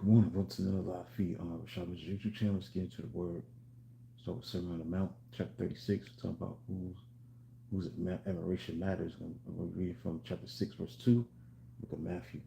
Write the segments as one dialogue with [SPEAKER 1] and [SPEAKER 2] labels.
[SPEAKER 1] Good morning. Welcome to another live feed on Rashad YouTube channel. Let's get into the word. So, Sermon on the Mount, chapter 36, talking about whose admiration matters. I'm going to read from chapter 6, verse 2, book of Matthew.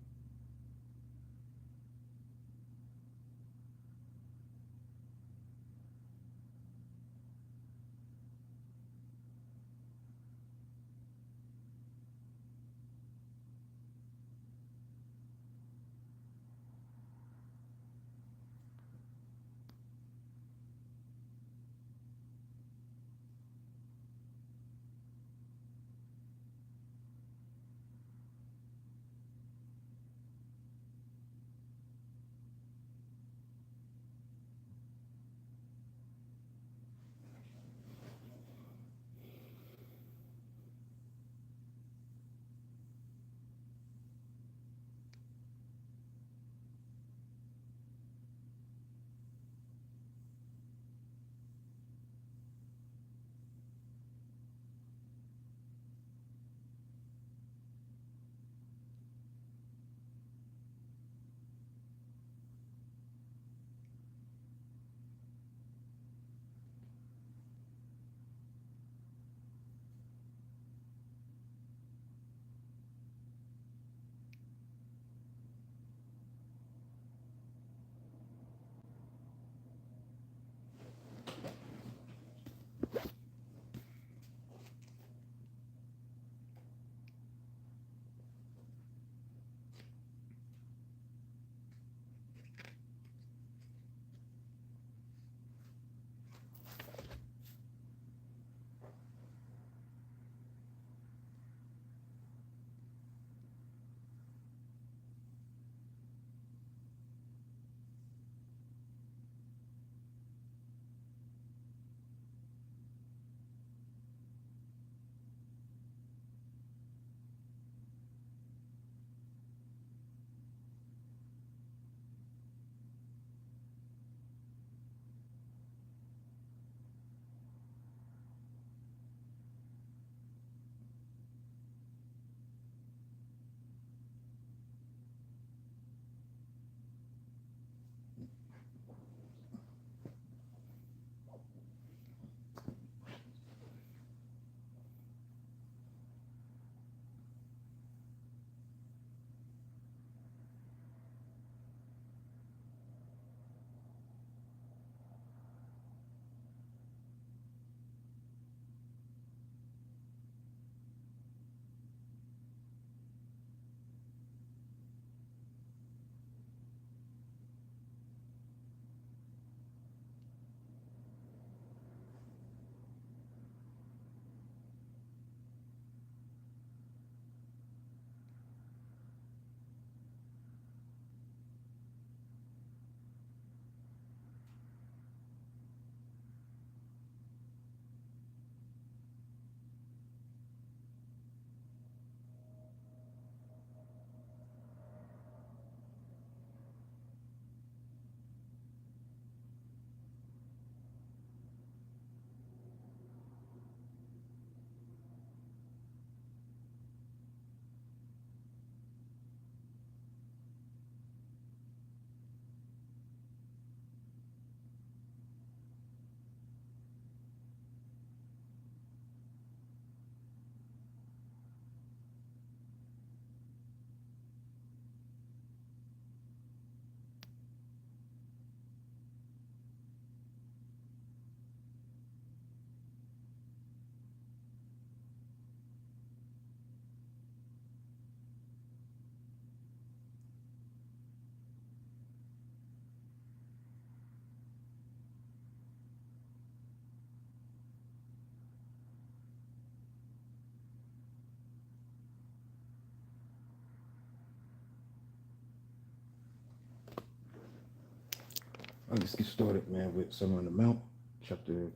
[SPEAKER 1] All right, let's get started, man, with Sermon on the Mount, chapter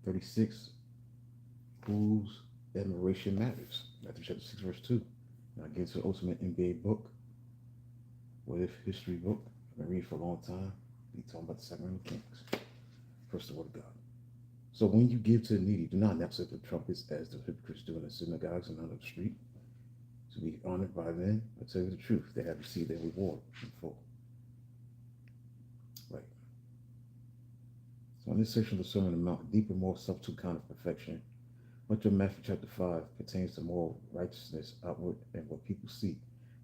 [SPEAKER 1] 36, whose admiration matters. Matthew chapter 6, verse 2. Now, I get into the ultimate NBA book, what if history book. I've been reading for a long time. Be talking about the Sacramento Kings. First, the word of God. So when you give to the needy, do not announce it with trumpets as the hypocrites do in the synagogues and on the street, to be honored by men. I tell you the truth, they have received their reward in full. So in this section of the Sermon on the Mount, a deeper, more subtle kind of perfection, much of Matthew chapter 5 pertains to moral righteousness outward and what people see.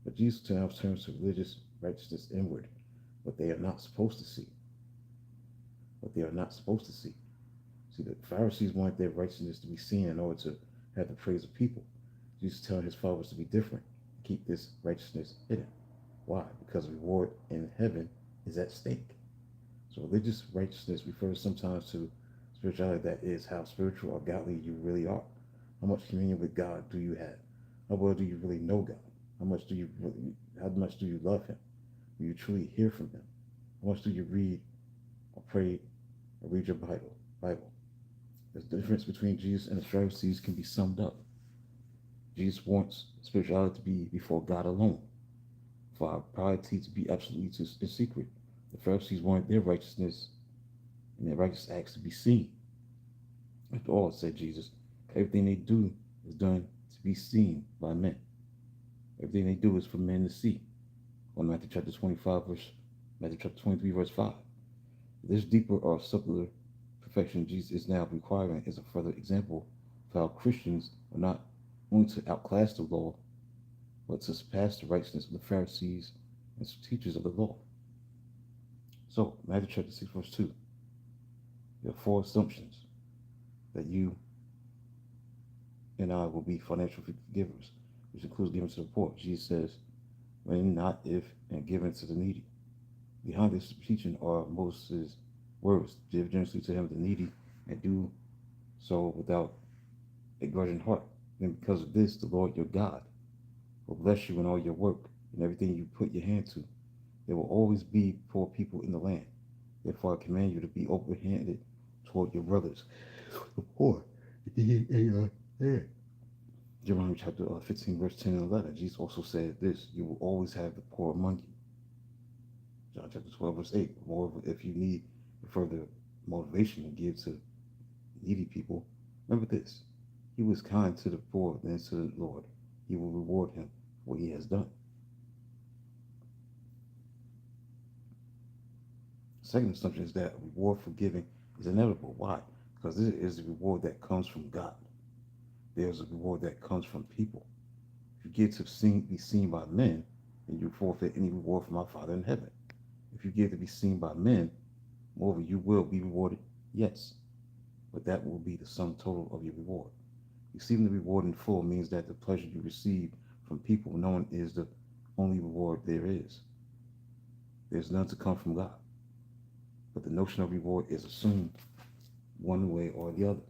[SPEAKER 1] But Jesus now turns to religious righteousness inward, what they are not supposed to see. What they are not supposed to see. See, the Pharisees wanted their righteousness to be seen in order to have the praise of people. Jesus telling his followers to be different, keep this righteousness hidden. Why? Because reward in heaven is at stake. So religious righteousness refers sometimes to spirituality, that is, how spiritual or godly you really are. How much communion with God do you have? How well do you really know God? How much do you love him? Do you truly hear from him? How much do you read or pray or read your Bible? The difference between Jesus and the Pharisees can be summed up. Jesus wants spirituality to be before God alone, for our piety to be absolutely in secret. The Pharisees wanted their righteousness and their righteous acts to be seen. After all, said Jesus, everything they do is done to be seen by men. Everything they do is for men to see. On Matthew chapter 23, verse 5. This deeper or subtler perfection Jesus is now requiring is a further example of how Christians are not only to outclass the law, but to surpass the righteousness of the Pharisees and teachers of the law. So, Matthew chapter 6, verse 2. There are 4 assumptions that you and I will be financial givers, which includes giving to the poor. Jesus says, when, not if, and given to the needy. Behind this teaching are Moses' words, give generously to him the needy, and do so without a grudging heart. And because of this, the Lord your God will bless you in all your work and everything you put your hand to. There will always be poor people in the land. Therefore, I command you to be open-handed toward your brothers, the poor. Deuteronomy chapter 15, verse 10 and 11. Jesus also said this, you will always have the poor among you. John chapter 12, verse 8. Moreover, if you need further motivation to give to needy people, remember this. He was kind to the poor than to the Lord. He will reward him for what he has done. The second assumption is that reward for giving is inevitable. Why? Because this is the reward that comes from God. There's a reward that comes from people. If you give to be seen by men, then you forfeit any reward from my Father in heaven. If you give to be seen by men, moreover, you will be rewarded, yes, but that will be the sum total of your reward. Receiving the reward in full means that the pleasure you receive from people known is the only reward there is. There's none to come from God. But the notion of reward is assumed one way or the other.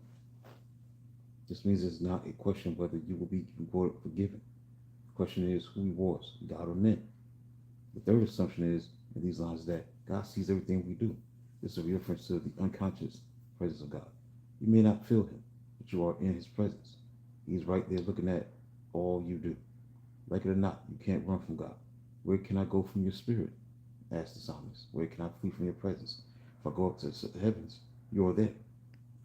[SPEAKER 1] This means it's not a question whether you will be rewarded for giving. The question is who rewards, God or men? The third assumption is in these lines that God sees everything we do. This is a reference to the unconscious presence of God. You may not feel him, but you are in his presence. He's right there looking at all you do. Like it or not, you can't run from God. Where can I go from your spirit? Asked the psalmist. Where can I flee from your presence? If I go up to the heavens, you are there.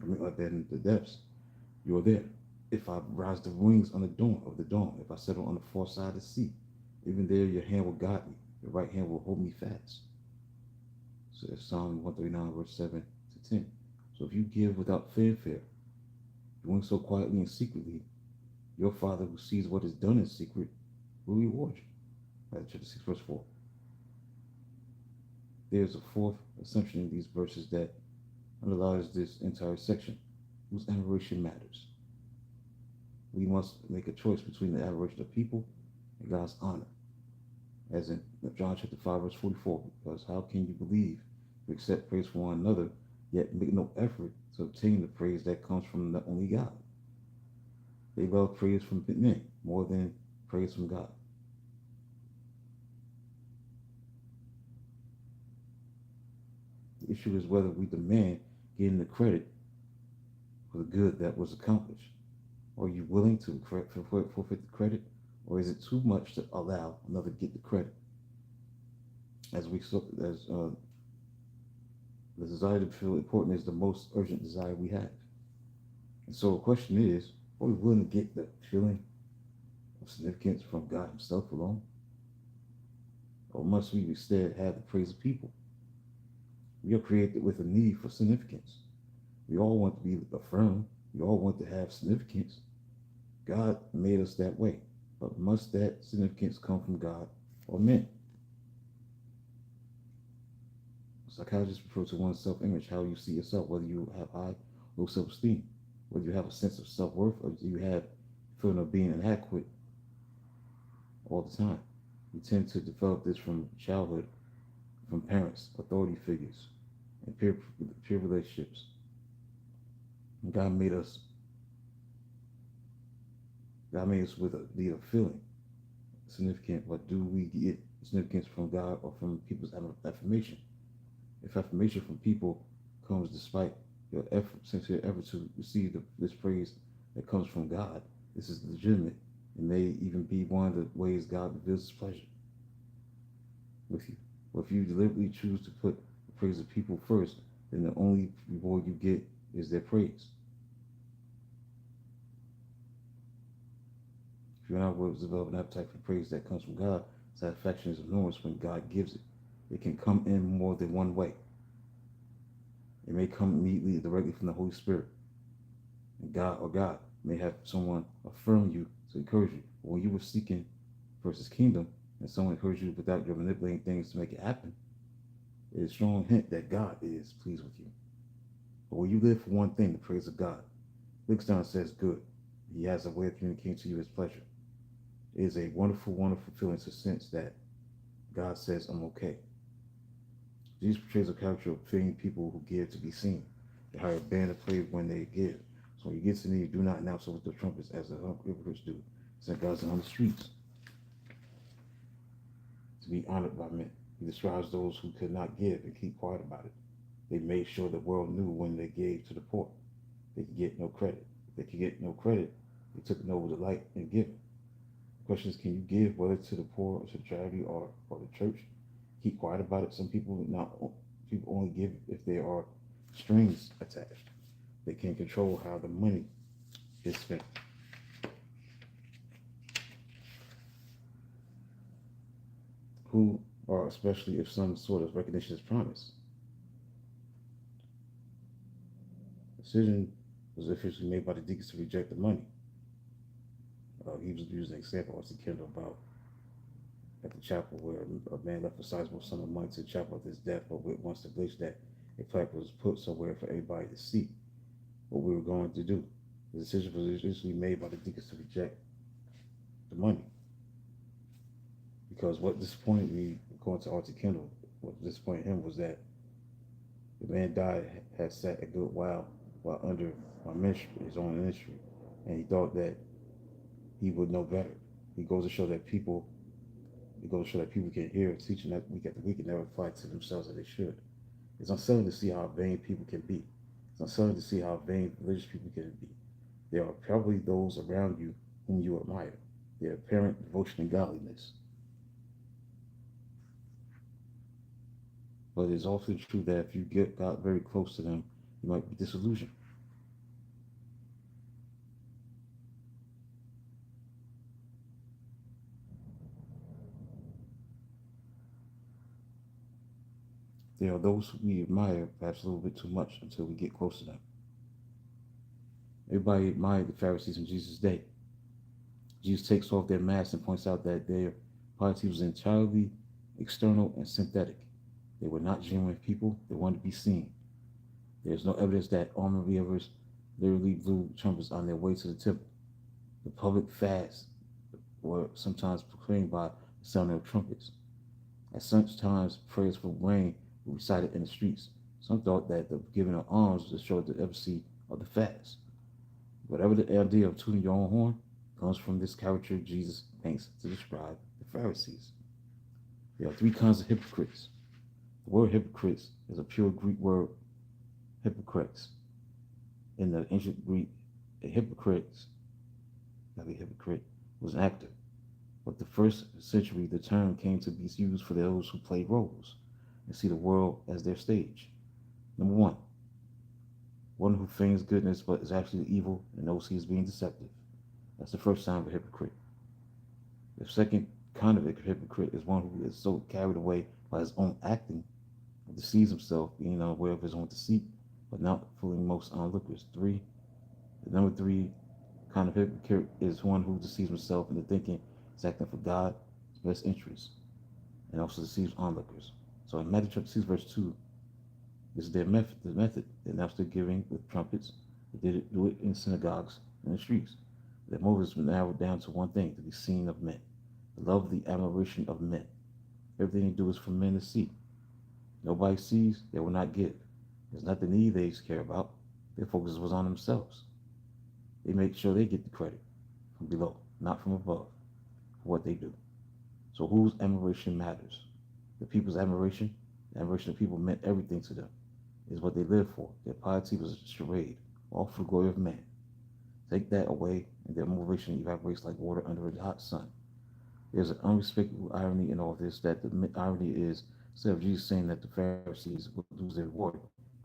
[SPEAKER 1] I mean, up there in the depths, you are there. If I rise the wings on the dawn, if I settle on the far side of the sea, even there your hand will guide me. Your right hand will hold me fast. So that's Psalm 139, verse 7 to 10. So if you give without fanfare, doing so quietly and secretly, your Father who sees what is done in secret will reward you. Matthew chapter 6, verse 4. There's a fourth assumption in these verses that underlies this entire section, whose adoration matters. We must make a choice between the adoration of people and God's honor. As in John chapter 5, verse 44, because how can you believe to accept praise from one another, yet make no effort to obtain the praise that comes from the only God? They love praise from men more than praise from God. The issue is whether we demand getting the credit for the good that was accomplished. Are you willing to forfeit the credit, or is it too much to allow another to get the credit? The desire to feel important is the most urgent desire we have. And so the question is, are we willing to get the feeling of significance from God himself alone? Or must we instead have the praise of people? We are created with a need for significance. We all want to be affirmed. We all want to have significance. God made us that way. But must that significance come from God or men? Psychologists refer to one's self-image, how you see yourself, whether you have high or low self-esteem, whether you have a sense of self-worth, or do you have a feeling of being inadequate all the time. We tend to develop this from childhood, from parents, authority figures, and peer relationships. God made us. God made us with a need of feeling significant, but do we get significance from God or from people's affirmation? If affirmation from people comes despite your effort, sincere effort to receive this praise that comes from God, this is legitimate. It may even be one of the ways God reveals his pleasure with you. But if you deliberately choose to put the praise of people first, then the only reward you get is their praise. If you're not willing to develop an appetite for praise that comes from God, satisfaction is enormous when God gives it. It can come in more than one way. It may come immediately, directly from the Holy Spirit. And God may have someone affirm you to encourage you. But when you were seeking first his kingdom, and someone encouraged you without you manipulating things to make it happen, it is a strong hint that God is pleased with you. But when you live for one thing, the praise of God, Lickstein says good. He has a way of communicating to you his pleasure. It is a wonderful, wonderful feeling to sense that God says, I'm okay. Jesus portrays a character of fitting people who give to be seen. They hire a band to play when they give. So when you get to need, do not announce it with the trumpets as the hypocrites do. Send God's on the streets to be honored by men. He describes those who could not give and keep quiet about it. They made sure the world knew when they gave to the poor. They could get no credit. If they could get no credit, they took no delight in giving. The question is, can you give, whether to the poor or to the charity or the church? Keep quiet about it. Some people only give if there are strings attached. They can control how the money is spent. Who, or especially if some sort of recognition is promised. The decision was officially made by the deacons to reject the money. He was using an example I was thinking about at the chapel where a man left a sizable sum of money to the chapel at his death, but with one stipulation that a plaque was put somewhere for everybody to see what we were going to do. The decision was initially made by the deacons to reject the money. Because what disappointed me, according to Arthur Kendall, what disappointed him was that the man died, had sat a good while under my ministry, his own ministry, and he thought that he would know better. It goes to show that people can hear a teaching that week after week and never apply to themselves as they should. It's unsettling to see how vain people can be. It's unsettling to see how vain religious people can be. There are probably those around you whom you admire. Their apparent devotion and godliness. But it is also true that if you got very close to them, you might be disillusioned. There are those we admire perhaps a little bit too much until we get close to them. Everybody admired the Pharisees in Jesus' day. Jesus takes off their mask and points out that their piety was entirely external and synthetic. They were not genuine people. They wanted to be seen. There's no evidence that army bearers literally blew trumpets on their way to the temple. The public fasts were sometimes proclaimed by the sound of trumpets. At such times, prayers for rain were recited in the streets. Some thought that the giving of alms would show the efficacy of the fast. Whatever the idea of tooting your own horn comes from this caricature Jesus paints to describe the Pharisees. There are three kinds of hypocrites. The word hypocrites is a pure Greek word, hypocrites. In the ancient Greek, a hypocrite was an actor. But the first century, the term came to be used for those who play roles and see the world as their stage. Number one who feigns goodness but is actually evil and knows he is being deceptive. That's the first sign of a hypocrite. The second kind of a hypocrite is one who is so carried away by his own acting, deceives himself, being unaware of his own deceit, but not fooling most onlookers. The number three kind of hypocrite is one who deceives himself into thinking he's acting for God's best interest and also deceives onlookers. So in Matthew chapter 6, verse 2, this is their method. The method. They announced their giving with trumpets. They do it in synagogues and the streets. Their motives were narrowed down to one thing: to be seen of men, to love the admiration of men. Everything they do is for men to see. Nobody sees, they will not give. It's not the need they care about. Their focus was on themselves. They make sure they get the credit from below, not from above, for what they do. So whose admiration matters? The people's admiration? The admiration of people meant everything to them. Is what they lived for. Their piety was a charade, all for the glory of man. Take that away, and their motivation evaporates like water under a hot sun. There's an unmistakable irony in all this, that the irony is, instead of Jesus saying that the Pharisees would lose their reward,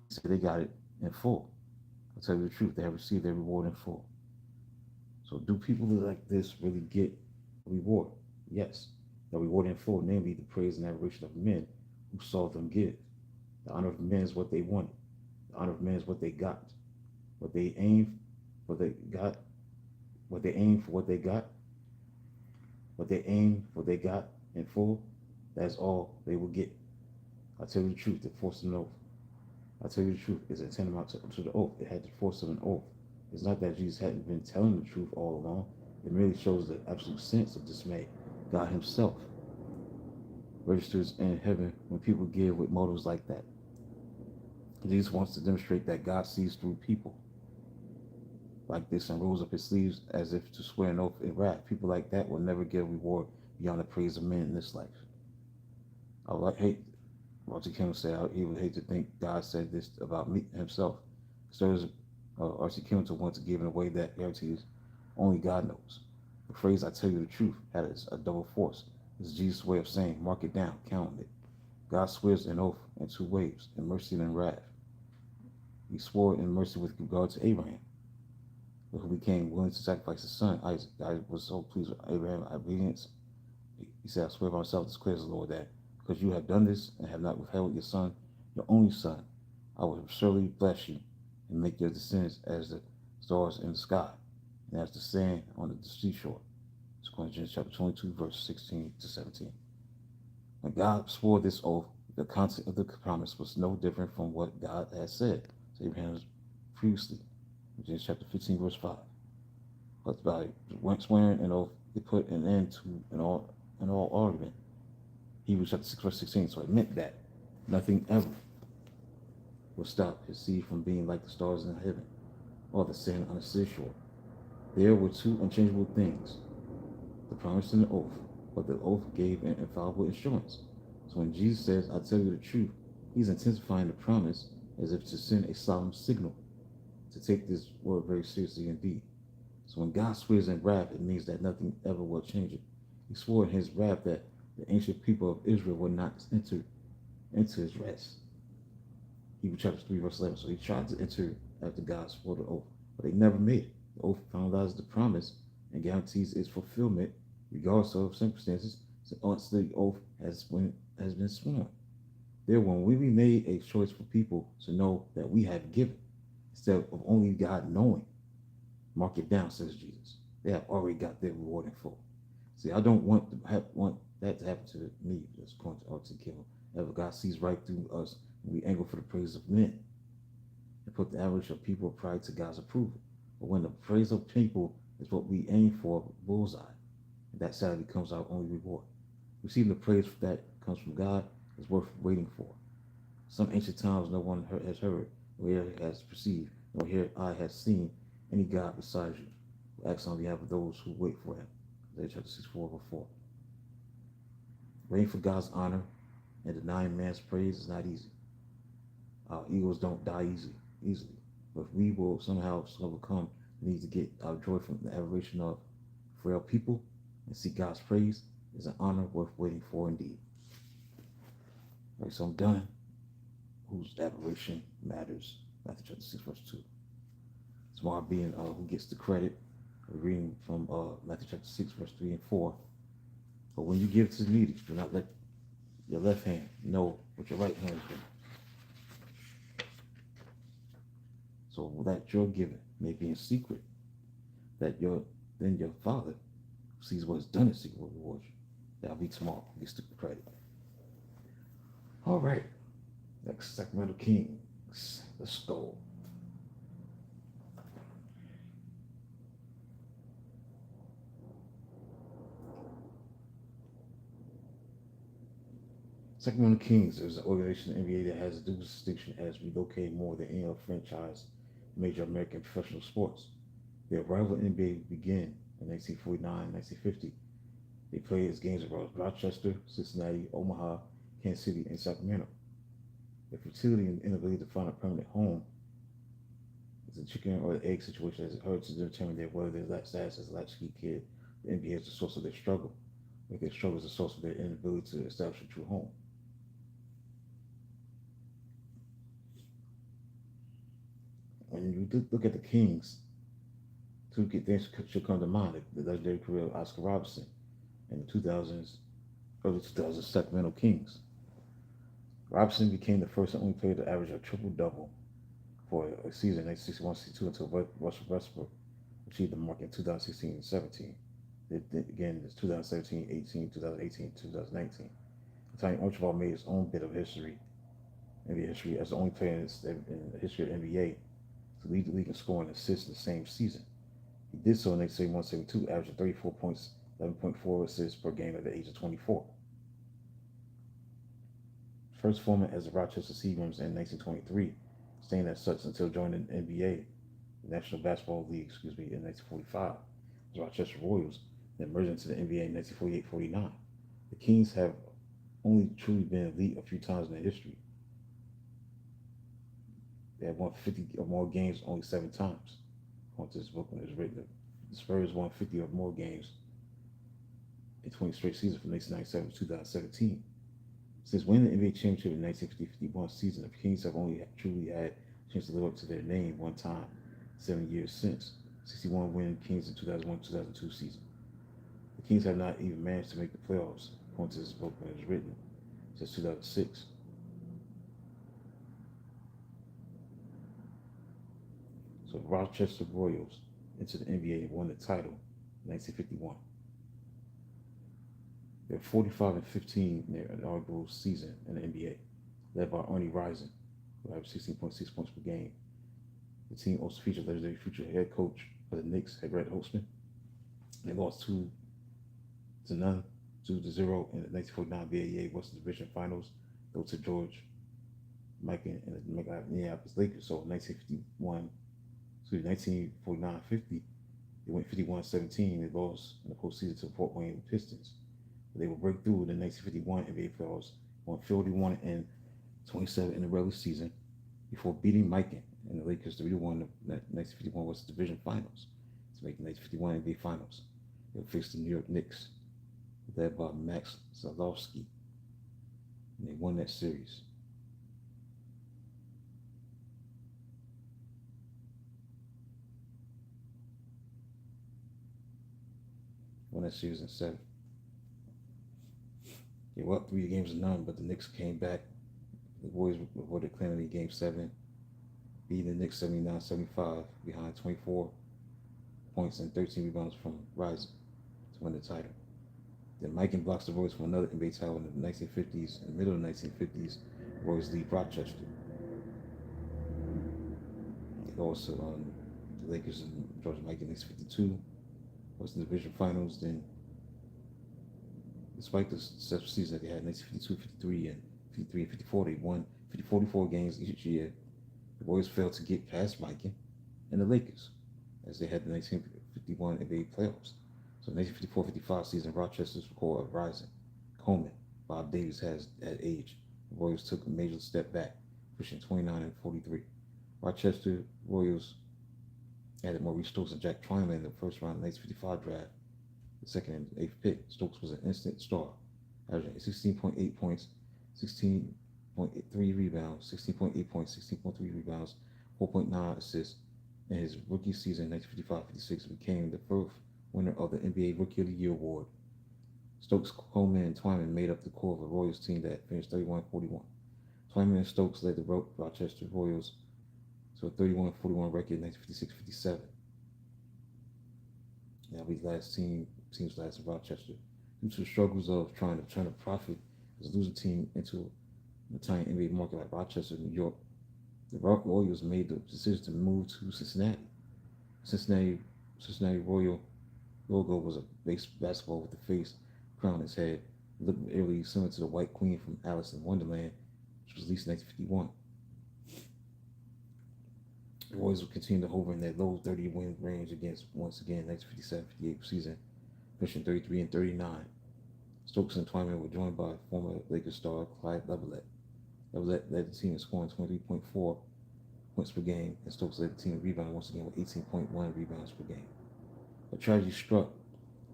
[SPEAKER 1] he said they got it in full. I'll tell you the truth, they have received their reward in full. So do people like this really get a reward? Yes. The reward in full, namely the praise and adoration of men who saw them give. The honor of men is what they wanted. The honor of men is what they got. What they aimed for, they got. What they aimed for, what they got. What they aimed for, they got in full. That's all they will get. I tell you the truth, they forced an oath. I tell you the truth, it's a tantamount to the oath. It had the force of an oath. It's not that Jesus hadn't been telling the truth all along. It merely shows the absolute sense of dismay. God himself registers in heaven when people give with motives like that. Jesus wants to demonstrate that God sees through people like this and rolls up his sleeves as if to swear an oath in wrath. People like that will never get a reward beyond the praise of men in this life. I would hate, Walter Kimball said, he would hate to think God said this about me himself. So as R.C. Kimball wanted to give in a way that guarantees only God knows. The phrase "I tell you the truth" had a double force. It's Jesus' way of saying, mark it down, count it. God swears an oath in two ways, in mercy and in wrath. He swore in mercy with regard to Abraham, who became willing to sacrifice his son, Isaac. God was so pleased with Abraham's obedience. He said, I swear by myself, declares the Lord, that because you have done this and have not withheld your son, your only son, I will surely bless you and make your descendants as the stars in the sky and as the sand on the seashore. It's Genesis chapter 22, verse 16 to 17. When God swore this oath, the content of the promise was no different from what God had said to Abraham previously. Genesis chapter 15, verse 5. But by swearing an oath, they put an end to an all argument. Hebrews chapter 6, verse 16. So it meant that nothing ever will stop his seed from being like the stars in heaven or the sand on the seashore. There were two unchangeable things, the promise and the oath, but the oath gave an infallible assurance. So when Jesus says, I tell you the truth, he's intensifying the promise as if to send a solemn signal to take this word very seriously indeed. So when God swears in wrath, it means that nothing ever will change it. He swore in his wrath that the ancient people of Israel would not enter into his rest. Hebrews chapter 3, verse 11. So he tried to enter after God swore the oath, but they never made it. The oath finalizes the promise and guarantees its fulfillment regardless of circumstances once the oath has been sworn. Therefore, when we made a choice for people to know that we have given, instead of only God knowing, mark it down, says Jesus. They have already got their reward in full. See, I don't want that to happen to me, just according to R.T. Kimball. Ever God sees right through us when we angle for the praise of men and put the average of people of pride to God's approval. But when the praise of people is what we aim for, bullseye, and that sadly becomes our only reward. Receiving the praise that comes from God is worth waiting for. Some ancient times no one has heard, nor ear has perceived, nor ear eye has seen any God besides you, who acts on behalf of those who wait for him. Isaiah chapter 64, 4. Waiting for God's honor and denying man's praise is not easy. Our egos don't die easily. But if we will somehow overcome the need to get our joy from the adoration of frail people and seek God's praise, is an honor worth waiting for indeed. All right, so I'm done. Whose adoration matters? Matthew chapter 6, verse 2. Tomorrow being who gets the credit. We're reading from Matthew chapter 6, verse 3 and 4. But when you give to the needy, do not let your left hand know what your right hand is doing. So that your giving may be in secret, that your Father sees what is done in secret will reward you. That'll be tomorrow. Get stupid credit. All right. Next, Sacramento Kings. Let's go. Sacramento Kings is an organization in the NBA that has a dual distinction as relocated more than any other franchise in major American professional sports. Their rival NBA began in 1949 1950. They played its games across Rochester, Cincinnati, Omaha, Kansas City, and Sacramento. Their fertility and inability to find a permanent home is a chicken or the egg situation as it hurts to determine whether their status as a latchkey kid, the NBA is the source of their struggle, with their struggle is the source of their inability to establish a true home. When you look at the Kings, two things should come to mind. The legendary career of Oscar Robertson in the 2000s, early 2000s Sacramento Kings. Robertson became the first and only player to average a triple-double for a season in 1961-62 until Russell Westbrook achieved the mark in 2016 and 17. Again, it's 2017, 18, 2018, 2019. Tony Archibald made his own bit of history, NBA history, as the only player in the history of the NBA to lead the league in scoring and assists in the same season. He did so in 1971-72, averaging 34 points, 11.4 assists per game at the age of 24. First forming as the Rochester Seagrams in 1923, staying as such until joining the NBA, the National Basketball League, in 1945, the Rochester Royals, then merged into the NBA in 1948-49. The Kings have only truly been elite a few times in their history. They have won 50 or more games only 7 times. According to this book when it was written, the Spurs won 50 or more games in 20 straight seasons from 1997 to 2017. Since winning the NBA championship in the 1950-51 season, the Kings have only truly had a chance to live up to their name one time, 7 years since. 61 winning Kings in 2001-2002 season. The Kings have not even managed to make the playoffs, according to this book when it was written, since 2006. So Rochester Royals into the NBA and won the title in 1951. They're 45-15 in their inaugural season in the NBA, led by Ernie Rison, who averaged 16.6 points per game. The team also featured legendary future head coach for the Knicks, Greg Holtzman. They lost 2-0 in the 1949 BAA Western Division Finals, though to George Mikan and the Minneapolis Lakers. So 1949-50, they went 51-17. They lost in the postseason to the Fort Wayne Pistons. But they will break through in the 1951 NBA playoffs, won 41-27 in the regular season before beating Mikan and the Lakers 3-1 in the 1951 Western Division Finals to make the 1951 NBA Finals. They will face the New York Knicks, led by Max Zalowski, and they won that series. Won that series in 7. They were up 3-0, but the Knicks came back. The Warriors avoided cleanly Game 7, beating the Knicks 79-75 behind 24 points and 13 rebounds from Rison to win the title. Then Mikan blocks the Warriors from another NBA title in the 1950s. In the middle of the 1950s, the Warriors leave Rochester. They also the Lakers and George Mikan in 1952, Western Division Finals. Then, despite the successful season that they had in 1952, 53, and 53 and 54, they won 44 games each year. The Warriors failed to get past Mikan and the Lakers, as they had the 1951 NBA playoffs. So, 1954-55 season, Rochester's core of Rison, Coleman, Bob Davis had age. The Warriors took a major step back, pushing 29-43. Rochester Royals added Maurice Stokes and Jack Twyman in the first round of the 1955 draft. The second and 8th pick, Stokes was an instant star, averaging 16.8 points, 16.3 rebounds, 16.8 points, 16.3 rebounds, 4.9 assists. In his rookie season in 1955-56, became the first winner of the NBA Rookie of the Year award. Stokes, Coleman, and Twyman made up the core of a Royals team that finished 31-41. Twyman and Stokes led the Rochester Royals to to a 31-41 record in 1956-57. That'll be the team's last in Rochester. Due to the struggles of trying to turn a profit as a losing team into a tiny NBA market like Rochester, New York, the Royals made the decision to move to Cincinnati. Cincinnati Royal logo was a base basketball with the face crown on its head, looking eerily similar to the White Queen from Alice in Wonderland, which was released in 1951. The Royals would continue to hover in that low 30 win range against once again 1957-58 season, finishing 33-39. Stokes and Twyman were joined by former Lakers star Clyde Leveillette. Leveillette led the team in scoring 23.4 points per game, and Stokes led the team in rebounding once again with 18.1 rebounds per game. A tragedy struck,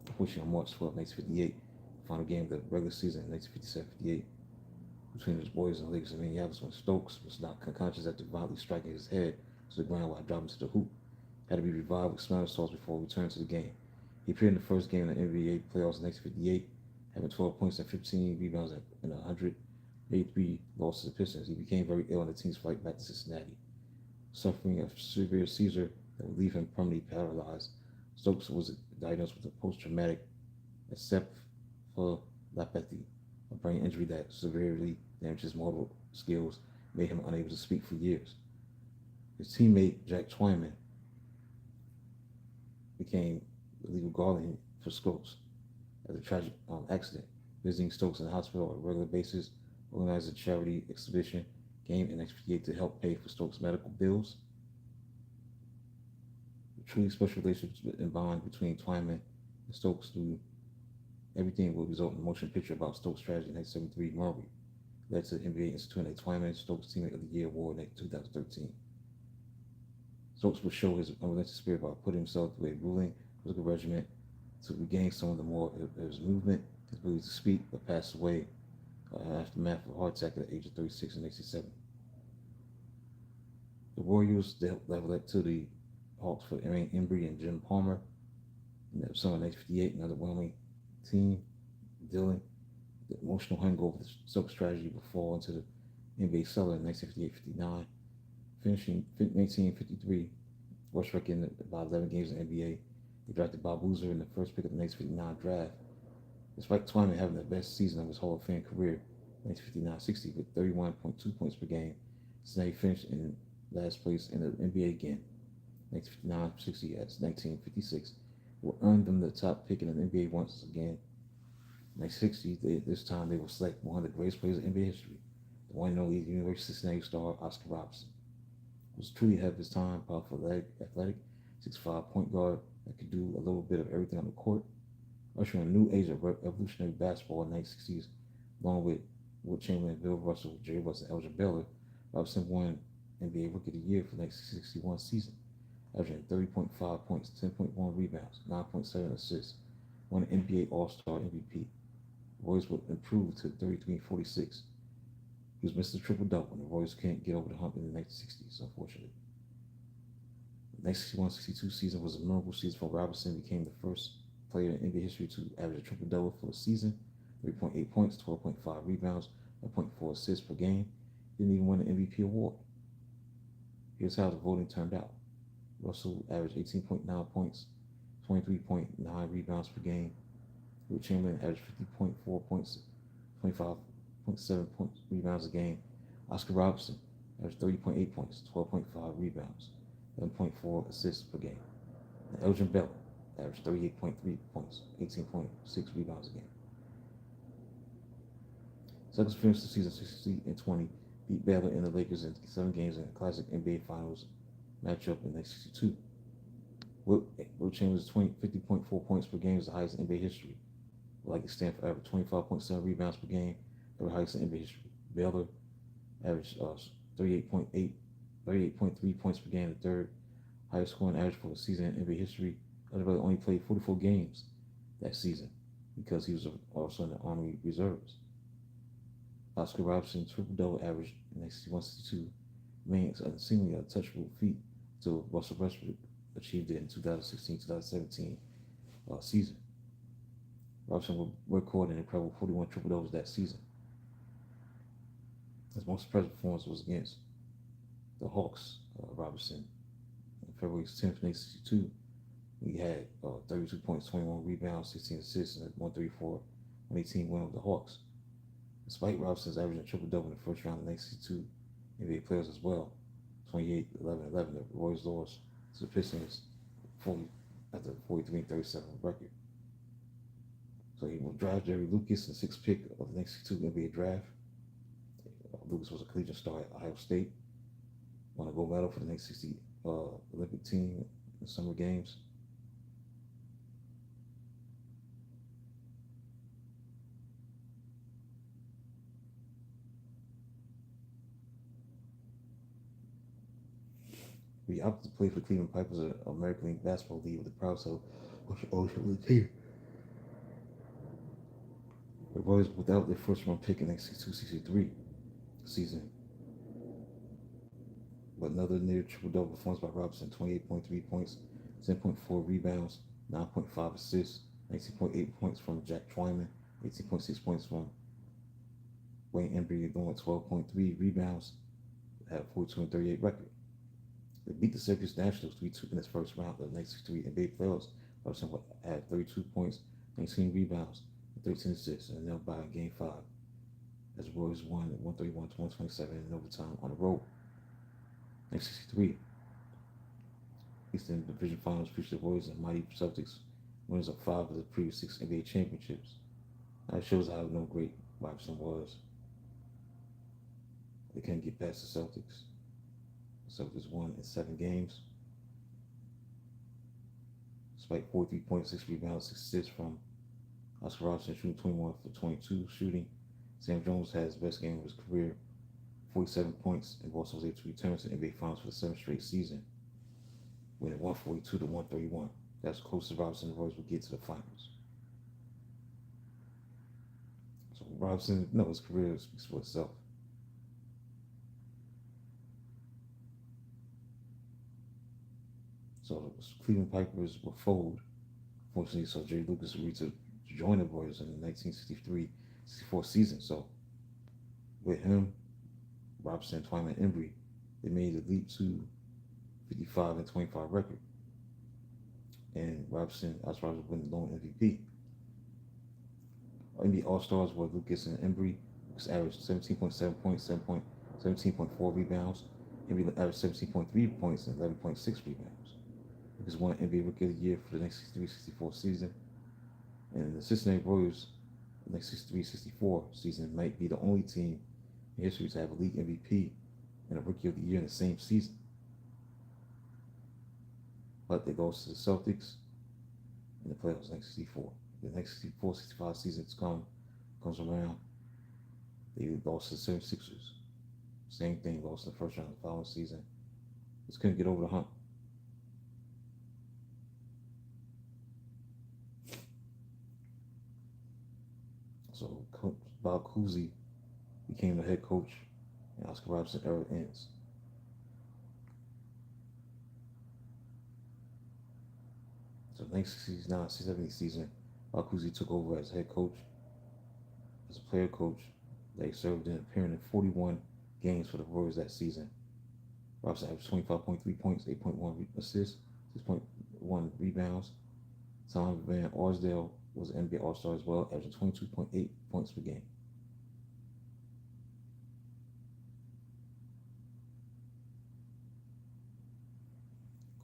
[SPEAKER 1] unfortunately, on March 12, 1958, the final game of the regular season in 1957-58 between the Warriors and Lakers in Minneapolis, when Stokes was knocked unconscious after violently striking his head to the ground while dropping to the hoop. Had to be revived with smelling salts before returning to the game. He appeared in the first game of the NBA playoffs in 1958, having 12 points and 15 rebounds in 183 losses to the Pistons. He became very ill in the team's flight back to Cincinnati. Suffering a severe seizure that would leave him permanently paralyzed, Stokes was diagnosed with a post-traumatic encephalopathy, a brain injury that severely damaged his motor skills, made him unable to speak for years. His teammate Jack Twyman became the legal guardian for Stokes at the tragic accident, visiting Stokes in the hospital on a regular basis, organized a charity exhibition game in 1958 to help pay for Stokes' medical bills. A truly special relationship and bond between Twyman and Stokes through everything will result in a motion picture about Stokes' tragedy in 1973. Marbury led to the NBA instituting a Twyman Stokes Teammate of the Year award in 2013. Stokes would show his unrelenting spirit by putting himself through a grueling physical regimen to regain some of the more of his movement, his ability to speak, but passed away aftermath of a heart attack at the age of 36 in 1987. The Warriors dealt Leveillette to the Hawks for Aaron Embry and Jim Palmer in the summer of 1958, another Wyoming team dealing with the emotional hangover of the Stokes strategy would fall into the NBA cellar in 1958-59, finishing 1953, worst record in about 11 games in the NBA. They drafted Bob Boozer in the first pick of the 1959 draft. Despite Twyman having the best season of his Hall of Fame career, 1959-60, with 31.2 points per game, Cincinnati finished in last place in the NBA again. 1959-60 as 1956 will earn them the top pick in the NBA once again. 1960, this time they will select one of the greatest players in NBA history, the one and only University of Cincinnati star Oscar Robertson. He was truly ahead of his time, powerful, athletic, 6'5" point guard that could do a little bit of everything on the court, ushering a new age of revolutionary basketball in the 1960s, along with Wilt Chamberlain, Bill Russell, Jerry West, and Elgin Baylor. Robertson won NBA Rookie of the Year for the 1961 season, averaging 30.5 points, 10.1 rebounds, 9.7 assists, won an NBA All-Star MVP. The Warriors would improve to 33-46. He was Mr. Triple-Double, and the Warriors can't get over the hump in the 1960s, unfortunately. The 1961-62 season was a memorable season for Robertson. He became the first player in NBA history to average a triple-double for a season, 3.8 points, 12.5 rebounds, 1.4 assists per game. He didn't even win an MVP award. Here's how the voting turned out. Russell averaged 18.9 points, 23.9 rebounds per game. Wilt Chamberlain averaged 50.4 points, 25.7 points, rebounds a game. Oscar Robertson averaged 30.8 points, 12.5 rebounds, 11.4 assists per game. And Elgin Baylor averaged 38.3 points, 18.6 rebounds a game. Celtics finished the season 60-20, beat Baylor and the Lakers in 7 games in a classic NBA Finals matchup in 1962. Wilt Chamberlain's 50.4 points per game is the highest in NBA history. Like it stand forever, 25.7 rebounds per game, the highest in NBA history. Baylor averaged 38.3 points per game, the third highest scoring average for the season in NBA history. Baylor only played 44 games that season because he was also in the Army Reserves. Oscar Robertson's triple-double average in 1961-62 remains a seemingly untouchable feat until Russell Westbrook achieved it in 2016-2017 season. Robertson will record an incredible 41 triple-doubles that season. His most impressive performance was against the Hawks Robinson. On February 10th, 1962, he had 32 points, 21 rebounds, 16 assists, and a 134, 118 win over the Hawks. Despite Robinson's averaging a triple-double in the first round of 1962 NBA players as well, 28, 11, 11, the Royals lost to the Pistons 40, after 43-37 record. So he will draft Jerry Lucas, the sixth pick of the 1962 NBA draft. Lucas was a collegiate star at Ohio State. Won a gold medal for the 1960 Olympic team in summer games. He opted to play for Cleveland Pipers, an American League Basketball League with the proud so Ocean team. The Royals without their first round pick in 1962-63 season. But another near triple-double performance by Robinson, 28.3 points, 10.4 rebounds, 9.5 assists, 19.8 points from Jack Twyman, 18.6 points from Wayne Embry, going with 12.3 rebounds, had a 42-38 record. They beat the Syracuse Nationals 3-2 in its first round of the 1963 NBA playoffs. Robinson had 32 points, 19 rebounds, and 13 assists, and knelt by in Game 5 as the Royals won 131-127 in overtime on the road. 1963 Eastern Division Finals featured the Royals and mighty Celtics, winners of 5 of the previous 6 NBA championships. That shows how no great Robinson was. They couldn't get past the Celtics. The Celtics won in 7 games. Despite 43.6 rebounds, 6 assists from Oscar Robertson, shooting 21 for 22 shooting. Sam Jones had his best game of his career, 47 points, and Boston was able to return to the NBA Finals for the 7th straight season, winning 142-131. That's close to Robinson and the Royals would get to the finals. So Robinson, no, his career speaks for itself. So the Cleveland Pipers were folded. Fortunately, so Jerry Lucas agreed to join the Royals in the 1963-64 season. So with him, Robinson, Twyman, and Embry, they made the leap to 55-25 record. And Oscar Robertson won the lone MVP. NBA All-Stars were Lucas and Embry. Lucas averaged 17.7 points, 17.4 rebounds. Embry averaged 17.3 points and 11.6 rebounds. Lucas won NBA Rookie of the Year for the 1963-64 season. And the Cincinnati Royals, the 1963-64 season, might be the only team in history to have a league MVP and a Rookie of the Year in the same season. But they lost to the Celtics in the playoffs in 1964. The 1964-65 season comes around. They lost to the 76ers. Same thing, lost in the first round of the following season. Just couldn't get over the hump. So Coach Bob Cousy became the head coach, and Oscar Robertson era ends. So the 1969-70 season, Bob Cousy took over as head coach, as a player coach. They served in appearing in 41 games for the Royals that season. Robertson averaged 25.3 points, 8.1 assists, 6.1 rebounds. Tom Van Arsdale was an NBA All-Star as well, averaging 22.8 points per game.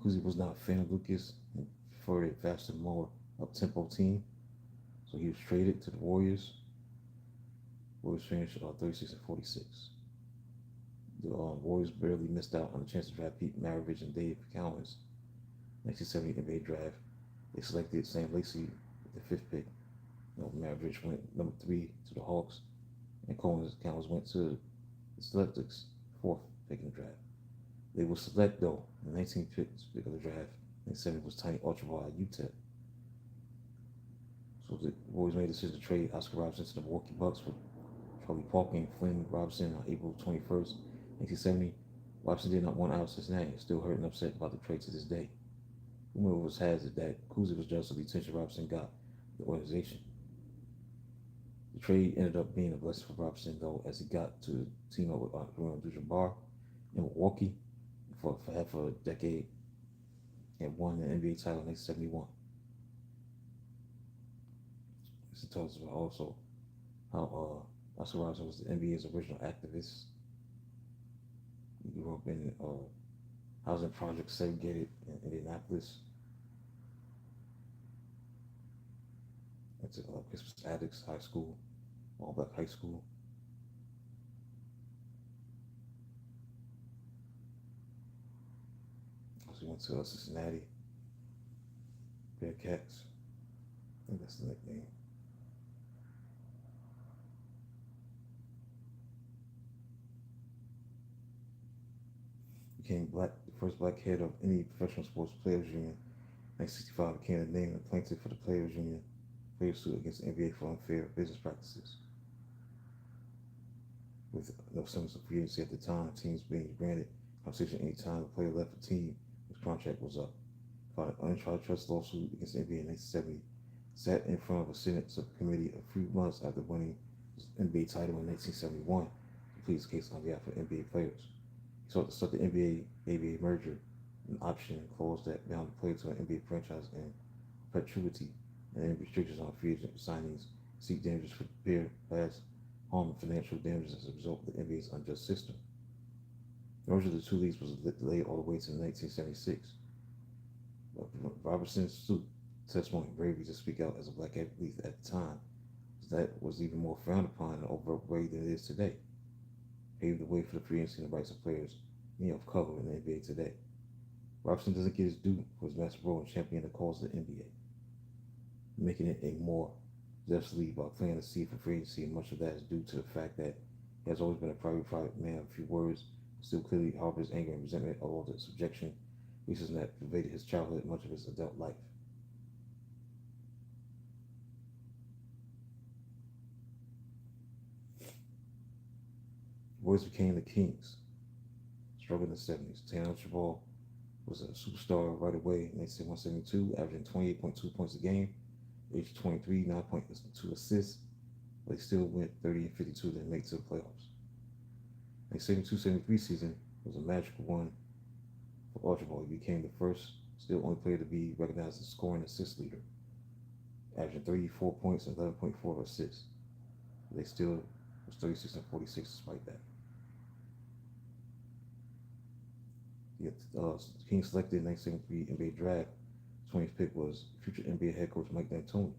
[SPEAKER 1] Cousy was not a fan of Lucas and preferred a faster, more up-tempo team. So he was traded to the Warriors. Warriors finished 36-46. The Warriors barely missed out on the chance to draft Pete Maravich and Dave Cowens. 1970 NBA draft. They selected Sam Lacey with the 5th pick. Maravich went number 3 to the Hawks, and Cowens went to the Celtics, 4th pick in the draft. They will select, though, the 19th pick of the draft. 1970 was Tiny Archibald at UTEP. So the Warriors made a decision to trade Oscar Robertson to the Milwaukee Bucks for Charlie Parker and Flynn Robinson on April 21st, 1970. Robinson did not want out of Cincinnati, still hurt and upset about the trade to this day. Rumor has it that Cousy was jealous of the attention Robinson got the organization. The trade ended up being a blessing for Robinson, though, as he got to team up with Kareem Abdul-Jabbar in Milwaukee. for half a decade and won the NBA title in 1971. This tells us about also how Oscar Robertson was the NBA's original activist. He grew up in housing projects segregated in Indianapolis. Went to Christmas Addicts High School, all black high school. Also went to Cincinnati Bearcats. I think that's the nickname. Became the first black head of any professional sports players union. 1965 became the name and plaintiff for the players union. Players sued against the NBA for unfair business practices. With no semblance of free agency at the time, teams being granted compensation any time the player left the team whose contract was up. Filed an antitrust lawsuit against the NBA in 1970. Sat in front of a Senate subcommittee a few months after winning his NBA title in 1971 to plead his case on behalf of NBA players. He sought to start the NBA merger, an option clause that bound the player to an NBA franchise in perpetuity, and any restrictions on free agent signings seek damages for past harm and financial damages as a result of the NBA's unjust system. The merger of the two leagues was delayed all the way to 1976. But Robertson's suit testimony and bravery to speak out as a black athlete at the time that was even more frowned upon in an overt way than it is today. Paved the way for the free agency and the rights of players of color in the NBA today. Robertson doesn't get his due for his massive role in championing the cause of the NBA, making it a more just league by planting the seed for free agency, and much of that is due to the fact that he has always been a private man of a few words, still clearly harbors anger and resentment of all the subjection, racism that pervaded his childhood and much of his adult life. The Warriors became the Kings, struggled in the 70s. Rashad was a superstar right away in 1972, averaging 28.2 points a game. Age 23, 9.2 assists, but he still went 30 and 52 to make it to the playoffs. The 72-73 season was a magical one for Archibald. He became the first, still only player to be recognized as scoring assist leader, averaging 34 points and 11.4 assists. They still was 36 and 46 despite that. The Kings selected in the 1973 NBA draft. 20th pick was future NBA head coach Mike D'Antoni.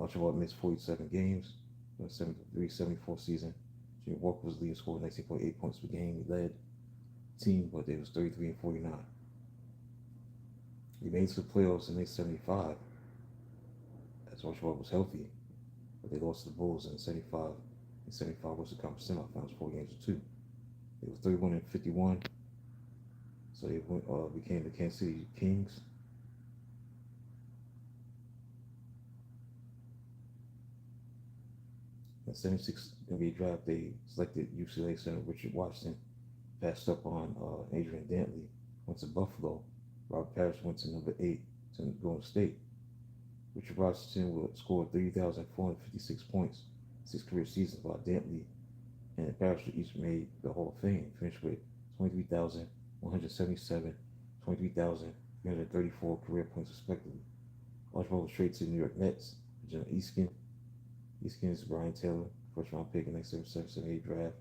[SPEAKER 1] Archibald missed 47 games in the 73-74 season. Jimmy Walker was the leading scorer, 19.8 points per game. He led the team, but they was 33 and 49. He made it to the playoffs in 1975 as Archibald was healthy, but they lost to the Bulls in 75. In 75 Western Conference semifinals, 4 games to 2. They was 31 and 51. So they became the Kansas City Kings. In the 76 NBA draft, they selected UCLA center Richard Washington, passed up on Adrian Dantley, went to Buffalo. Robert Parrish went to number 8 to Golden State. Richard Washington scored 3,456 points, 6 career seasons, while Dantley and Parrish each made the Hall of Fame, finished with 23,177, 23,334 career points respectively. Archibald was traded to the New York Nets, Virginia Easton. Easton is Brian Taylor, first round pick in the 1977-78 draft.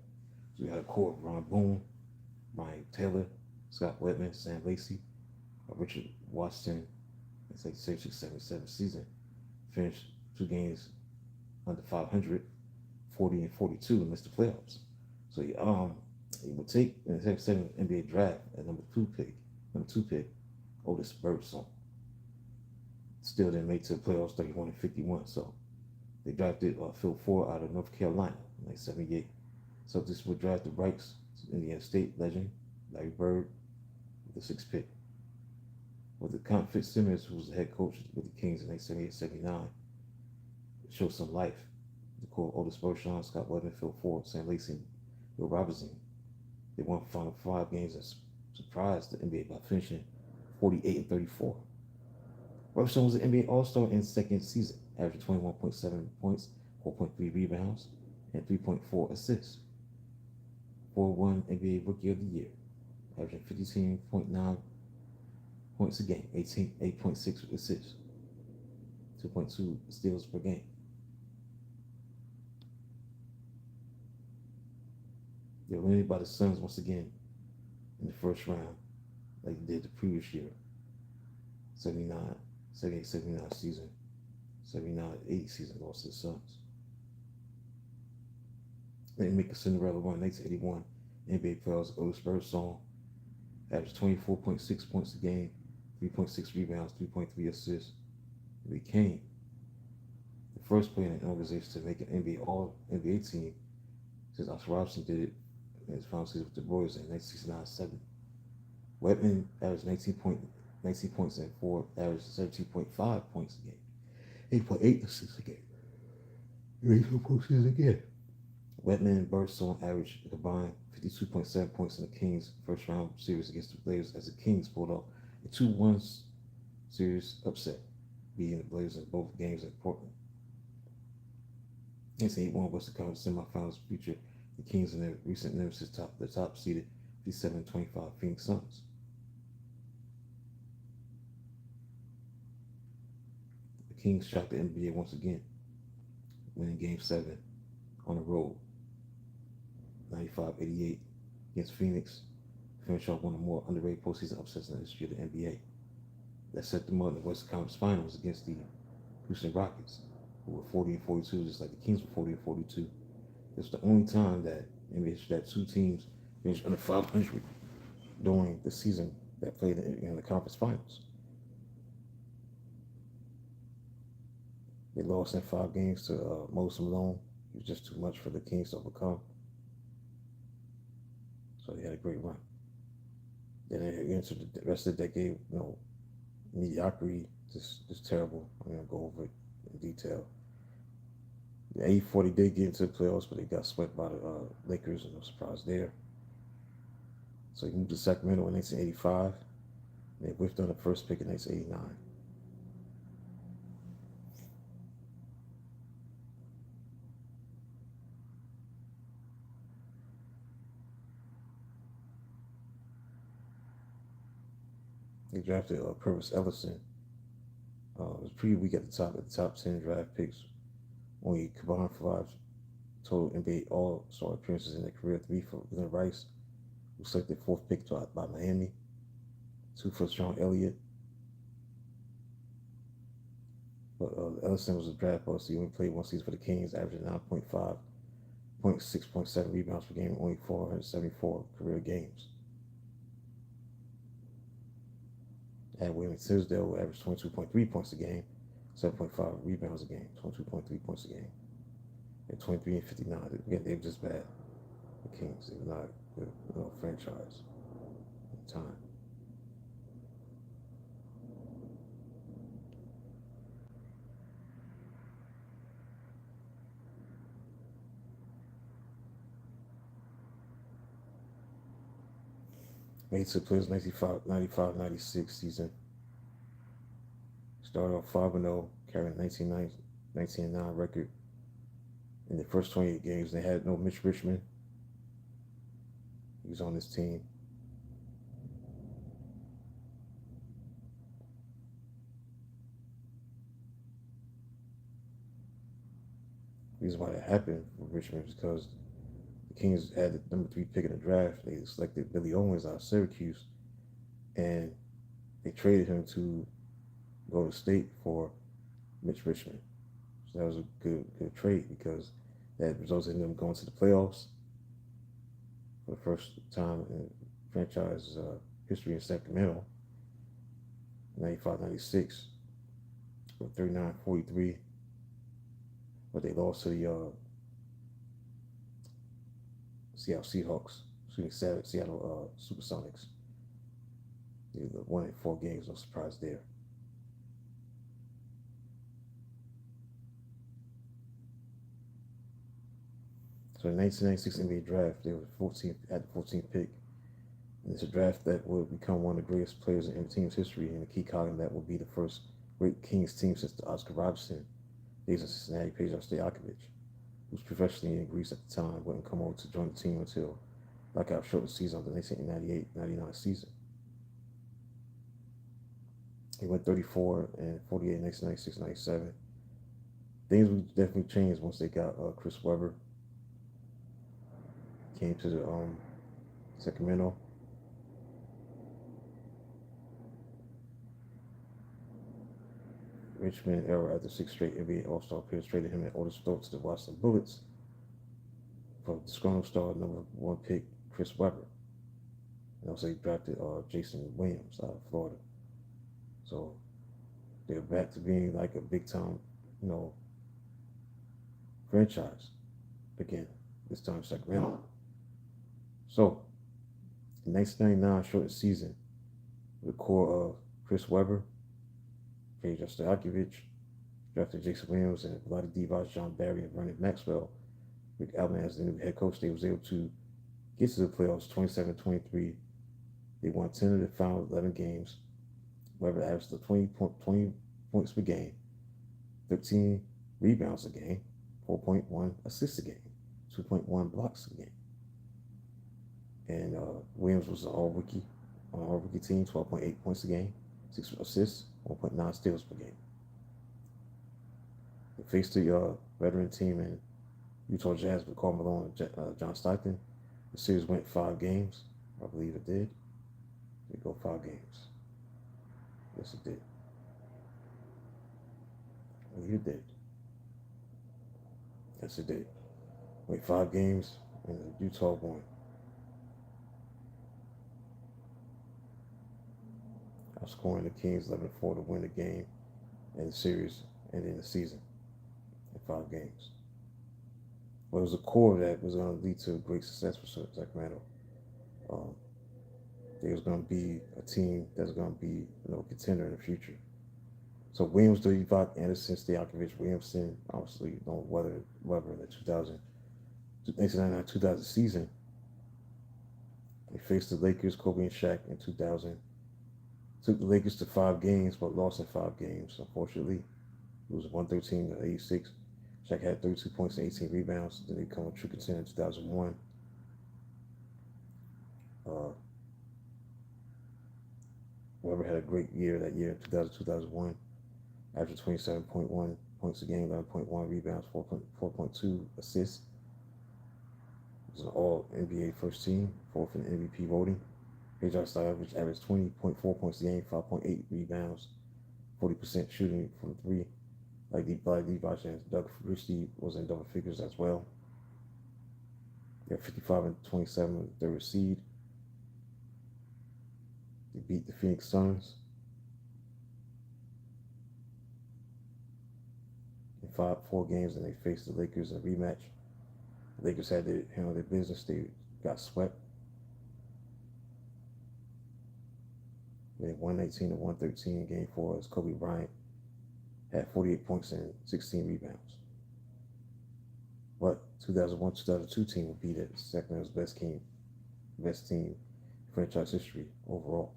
[SPEAKER 1] So we had a core of Ron Boone, Brian Taylor, Scott Whitman, Sam Lacey, Richard Washington in the 76-77 season. Finished 2 games under 500, 40 and 42, and missed the playoffs. So he would take in the 77 NBA draft at number two pick, Otis Birdsong. Still didn't make it to the playoffs, 31 and 51. So they drafted Phil Ford out of North Carolina in 1978. So this would draft the rights to Indiana State legend Larry Bird with the 6th pick. With the Count Fitzsimmons, who was the head coach with the Kings in 1978-79, showed some life. The core Otis Birdsong, Scott Whitman, Phil Ford, Sam Lacey, and Bill Robinson. They won the final 5 games and surprised the NBA by finishing 48 and 34. Robinson was an NBA All-Star in his second season, averaging 21.7 points, 4.3 rebounds, and 3.4 assists. 4-1 NBA Rookie of the Year. averaging 15.9 points a game, 8.6 assists, 2.2 steals per game. They were eliminated by the Suns once again in the first round, like they did the previous year. 79, 78, 79 season, 79, 80 season, lost to the Suns. They make a Cinderella run, 1981 NBA playoffs, Otis Spurs song, averaged 24.6 points a game, 3.6 rebounds, 3.3 assists. It became the first player in the organization to make an NBA All-NBA team since Oscar Robertson did it in his final season with the Warriors in 1969-70. Wetman averaged 19 points and averaged 17.5 points a game, 8.8 assists a game. Raised for postseason again. Wetman and Birdsong averaged a combined 52.7 points in the Kings' first round series against the Blazers as the Kings pulled off a 2-1 series upset, beating the Blazers in both games in Portland. 1981 Western Conference semifinals featured the Kings and their recent nemesis, the top seeded 57-25 Phoenix Suns. The Kings shocked the NBA once again, winning Game 7 on the road, 95-88 against Phoenix. Finish off one of the more underrated postseason upsets in the history of the NBA. That set them up in the Western Conference Finals against the Houston Rockets, who were 40-42, just like the Kings were 40-42. It's the only time that in history that two teams finished under 500 during the season that played in the conference finals. They lost in 5 games to Moses Malone. It was just too much for the Kings to overcome. So they had a great run. Then they entered the rest of the decade, mediocrity, just terrible. I'm going to go over it in detail. The 84, they did get into the playoffs, but they got swept by the Lakers, and no surprise there. So he moved to Sacramento in 1985. They whiffed on the first pick in 1989. They drafted Purvis Ellison. It was pretty weak at the top 10 draft picks. Only combined for 5 total NBA All-Star appearances in their career. 3 for Glenn Rice, who selected 4th pick by Miami. 2 for Sean Elliott. But Ellison was a draft bust. He only played 1 season for the Kings, averaging 9.5 points, 6.7 rebounds per game, only 474 career games. At William Tisdale, who averaged 22.3 points a game, 7.5 rebounds a game, 22.3 points a game. At 23 and 59, again, they were just bad. The Kings, they were not a good franchise at the time. Made to players 95-96 season. Started off 5-0, carrying a 19-9 record. In the first 28 games, they had no Mitch Richmond. He was on this team. The reason why that happened for Richmond is because the Kings had the number 3 pick in the draft. They selected Billy Owens out of Syracuse, and they traded him to go to state for Mitch Richmond. So that was a good trade because that resulted in them going to the playoffs for the first time in franchise history in Sacramento. 95-96, 39-43, but they lost to the Seattle Seahawks, Seattle Supersonics. They won in 4 games, no surprise there. So in the 1996 NBA draft, they were at the 14th pick. And it's a draft that would become one of the greatest players in the team's history, and the key column that would be the first great Kings team since the Oscar Robertson days in Cincinnati. Peja Stojakovic, who was professionally in Greece at the time, wouldn't come over to join the team until lockout shortened season of the 1998-99 season. He went 34 and 48 in 1996-97. Things would definitely change once they got Chris Webber. Came to the Sacramento. Richmond era after 6 straight NBA All-Star appearances traded him and Otis Thorpe to the Washington Bullets for disgruntled star #1 pick Chris Webber. And also he drafted Jason Williams out of Florida. So they're back to being like a big time, franchise again. This time Sacramento. So, in 1999 shortened season, the core of Chris Webber, Peja Stojakovic, drafted Jason Williams and Vlade Divac, John Barry, and Vernon Maxwell. Rick Allen as the new head coach, they was able to get to the playoffs 27-23. They won 10 of the final 11 games. Webber averaged 20 points per game, 13 rebounds a game, 4.1 assists a game, 2.1 blocks a game. And Williams was an all-rookie team, 12.8 points a game, 6 assists, 1.9 steals per game. They faced the veteran team in Utah Jazz with Karl Malone and John Stockton. The series went 5 games. I believe it did. It go 5 games. Yes, it did. I believe it did. Yes, it did. Went 5 games, and Utah won. Outscoring the Kings 11-4 to win the game and the series and in the season in 5 games. Well, it was a core that was going to lead to great success for Sacramento. There was going to be a team that's going to be a contender in the future. So Williams, Divac, Anderson, Stojakovic, Williamson, obviously Webber in the 1999-2000 season. They faced the Lakers, Kobe and Shaq in 2000. Took the Lakers to 5 games, but lost in 5 games, unfortunately. It was 113-86. Shaq had 32 points and 18 rebounds. Then they become a true contender in 2001. Webber had a great year that year, 2000-2001. Averaged 27.1 points a game, 11.1 rebounds, 4.2 assists. It was an all-NBA first team, 4th in MVP voting. Peja Stojakovic averaged 20.4 points a game, 5.8 rebounds, 40% shooting from 3. Like Divac and Doug Christie was in double figures as well. They're 55-27 with the 3rd seed. They beat the Phoenix Suns in 4 games, and they faced the Lakers in a rematch. The Lakers had to handle their business. They got swept. They 119-113 in Game 4 as Kobe Bryant had 48 points and 16 rebounds. But 2001-2002 team would be the Sacramento's best team in franchise history overall.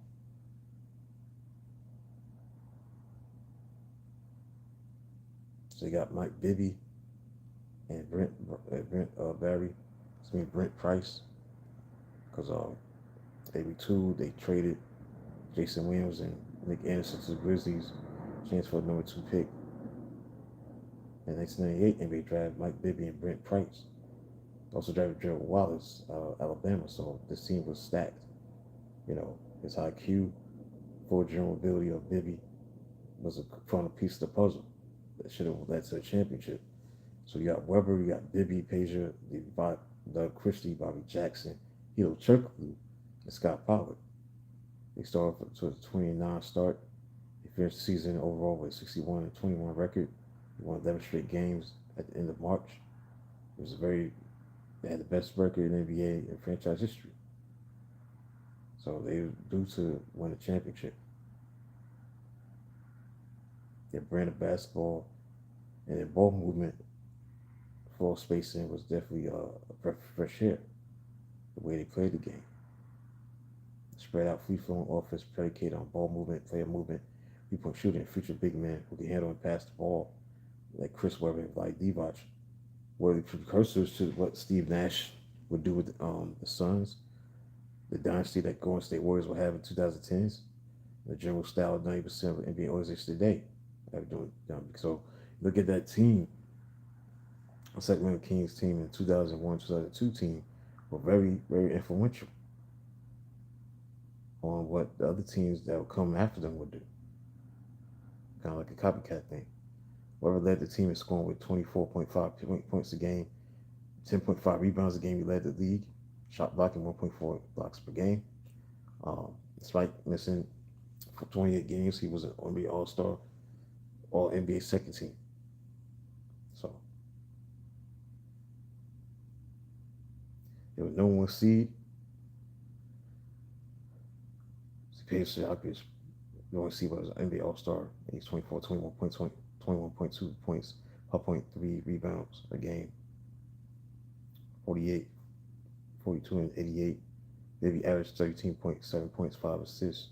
[SPEAKER 1] So they got Mike Bibby and Brent Price, because they retooled, they traded Jason Williams and Nick Anderson to the Grizzlies, transferred #2 pick. In 1998, NBA drafted Mike Bibby and Brent Price. Also drafted Gerald Wallace out of Alabama, so this team was stacked. His IQ, full general ability of Bibby was a component piece of the puzzle that should have led to a championship. So you got Webber, you got Bibby, Peja, Doug Christie, Bobby Jackson, Hito Turkoglu, and Scott Pollard. They started to a 29 start. They finished the season overall with a 61-21 record. They won 11 straight games at the end of March. They had the best record in NBA in franchise history. So they were due to win a championship. Their brand of basketball and their ball movement, floor spacing was definitely a breath of fresh air. The way they played the game. Spread out, free-flowing offense predicated on ball movement, player movement, three-point shooting, future big men who can handle and pass the ball, like Chris Webber and Vlade Divac, were the precursors to what Steve Nash would do with the Suns, the dynasty that Golden State Warriors will have in 2010s, the general style of 90% of NBA organizations today. So look at that team, the Sacramento Kings team in 2001, 2002 team were very, very influential on what the other teams that would come after them would do. Kind of like a copycat thing. Whoever led the team in scoring with 24.5 points a game, 10.5 rebounds a game, he led the league. Shot blocking 1.4 blocks per game. Despite missing 28 games, he was an NBA All-Star, All NBA second team. So there was no one seed. Pacers, no one seed was an NBA All-Star. He's 24, 21.2 points, 5.3 rebounds a game, 48, 42, and 88. Maybe averaged 13.7 points, 5 assists,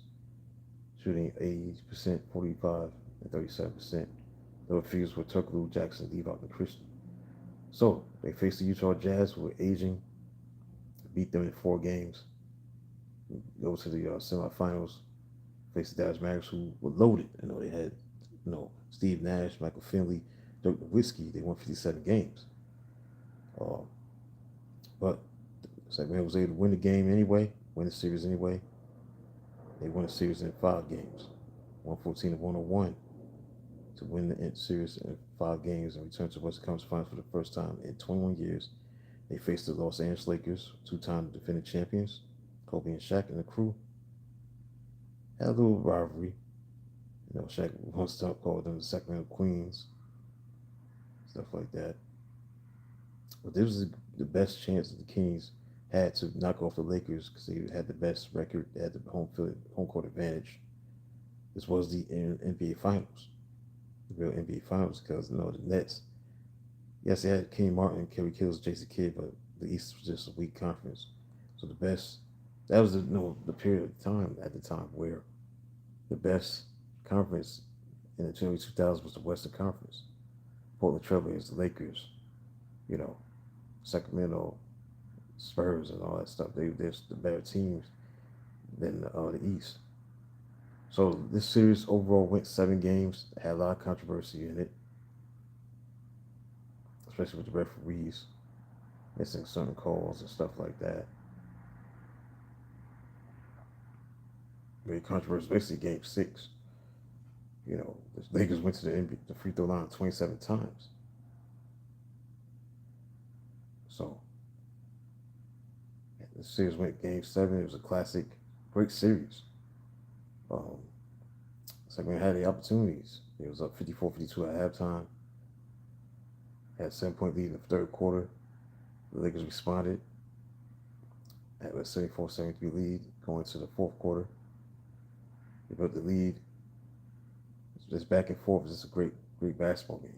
[SPEAKER 1] shooting 80%, 45, and 37%. Those figures were Turkoglu, Jackson, Divac, and Christian. So they faced the Utah Jazz, who were aging, beat them in 4 games. Go to the semifinals, faced the Dallas Mavericks, who were loaded. They had, Steve Nash, Michael Finley, Dirk Nowitzki. They won 57 games. But Sacramento was able to win the game anyway, win the series anyway. They won the series in 5 games, 114 to 101, to win the series in 5 games and return to Western Conference Finals for the first time in 21 years. They faced the Los Angeles Lakers, 2-time defending champions, Kobe and Shaq and the crew. Had a little rivalry. Shaq once called them the Sacramento Queens, stuff like that. But this was the best chance that the Kings had to knock off the Lakers because they had the best record. They had the home court advantage. This was the NBA Finals, the real NBA Finals, because the Nets. Yes, they had Kenny Martin, Kerry Kittles, Jason Kidd, but the East was just a weak conference. So the best. That was the period of time at the time where the best conference in the early 2000s was the Western Conference. Portland Trailblazers, the Lakers, Sacramento, Spurs, and all that stuff. They're the better teams than the East. So this series overall went 7 games. It had a lot of controversy in it, especially with the referees missing certain calls and stuff like that. Very controversial, basically Game 6. The Lakers went to the free throw line 27 times. So the series went Game 7. It was a classic, great series. Sacramento had the opportunities. It was up 54-52 at halftime. Had a 7-point lead in the third quarter. The Lakers responded. Had a 74-73 lead going to the fourth quarter. They built the lead. It's just back and forth. It's just a great, great basketball game.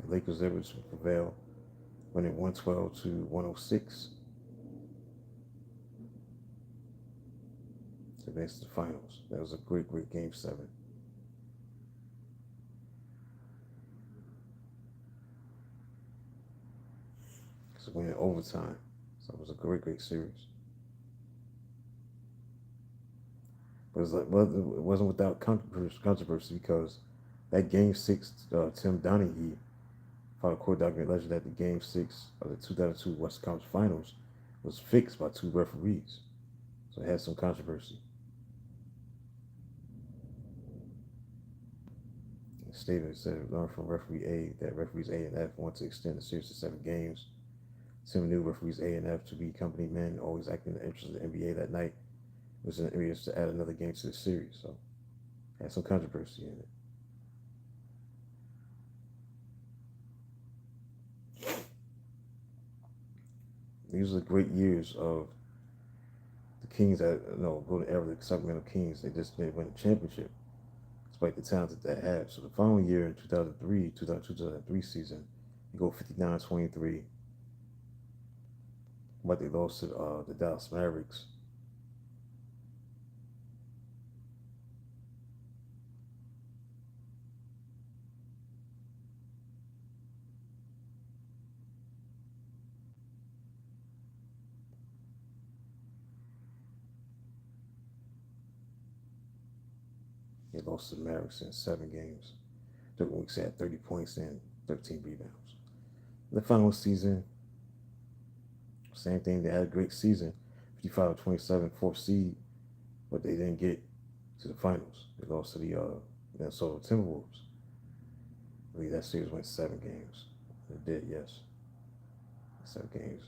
[SPEAKER 1] The Lakers able to prevail, winning 112 to 106 to advance to the finals. That was a great, great Game 7. So winning overtime. So it was a great, great series. But it wasn't without controversy because that Game 6, Tim Donaghy filed a court document alleging that the Game 6 of the 2002 Western Conference Finals was fixed by 2 referees. So it had some controversy. The statement said, learned from referee A that referees A and F want to extend the series to 7 games. Tim knew referees A and F to be company men, always acting in the interest of the NBA that night. It was in the interest to add another game to the series. So it had some controversy in it. These are the great years of the Kings golden era of the Sacramento Kings. They didn't win a championship despite the talent that they have. So the following year in 2003 season, they go 59-23. But they lost to the Dallas Mavericks. They lost to the Mavericks in 7 games. 13 weeks had 30 points and 13 rebounds. The final season, same thing. They had a great season, 55-27, fourth seed, but they didn't get to the finals. They lost to the Minnesota Timberwolves. I believe that series went 7 games. It did, yes, 7 games.